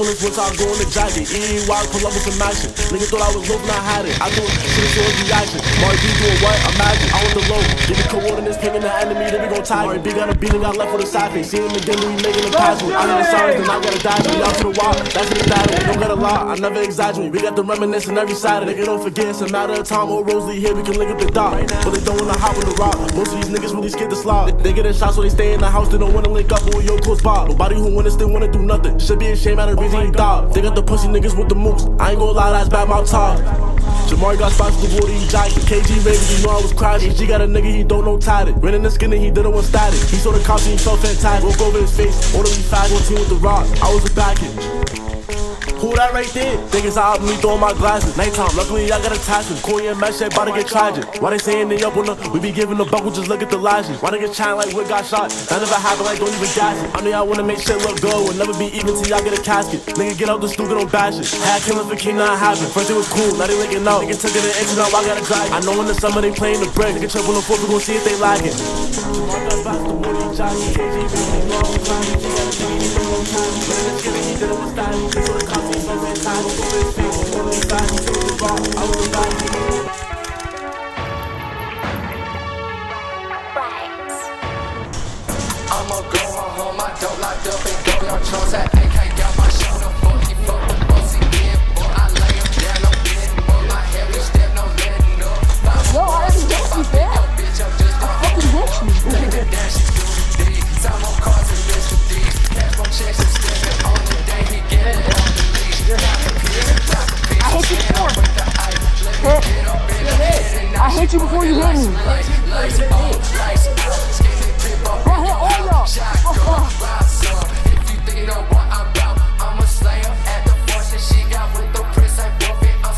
turbulence once I go in the jacket. EE wild, pull up with some action. Nigga thought I was loafing, I had it. I do it, shit is reaction. Mari B doing what? Imagine. I want the low. Give me coordinates, picking the enemy, then we gon' tie. Mari B got a beat and got left with a side face. See him again, then we making a password. I heard the sirens, then I gotta die. We out to the wild, that's in the battle. We don't gotta lie, I never exaggerate. We got the reminiscing every Saturday. Nigga, don't forget, it's a matter of time. Old Rosalie here, we can link up the dot. But they don't wanna hop on the rock. Most of these niggas really scared to slide. They get a shot, so they stay in the house. They don't wanna link up with your close by. Nobody who win it still wanna do nothing. Should be ashamed of the reason he died. They got the pussy niggas with the moves. I ain't gon' lie, that's bad mouth talk. Jamari got spots with the water, he jacket. KG Ravens, he know I was crashing. HG got a nigga, he don't know tatted. Ran in the skin and he didn't want static. He saw the cops and he felt fantastic. Broke over his face, orderly fast, one team with the rock. I was a backend. Who that right there? Niggas out me throwing my glasses. Nighttime, luckily I got attachments. Corey and Mesh shit, bout to get tragic. Why they saying they up on the? We be giving the buckle, just look at the lashes. Why they get chatting like we got shot? That never happened, like don't even gas it. I mean I wanna make shit look good, will never be even till y'all get a casket. Nigga get out the stupid, don't bash it. Had killers for King, not happen. First it was cool, now they linking out. Nigga took it to the engine, now I gotta drag it. I know in the summer they playing the break. Nigga trip on the 4th, we gon' see if they lagging. I'ma go home, I don't locked up and go on trunks at AK, got my shoulder, fuck you, fuck the bossy bed, boy, I lay him down, no bed, boy, my heavy step, no letting up. Yo, I already hit you, man. I fucking hit you. That shit do the D, time on cars and Mr. D, cash from checks and stepping on the day, he get it on the leash, I hit you before. I hit you before you hit me.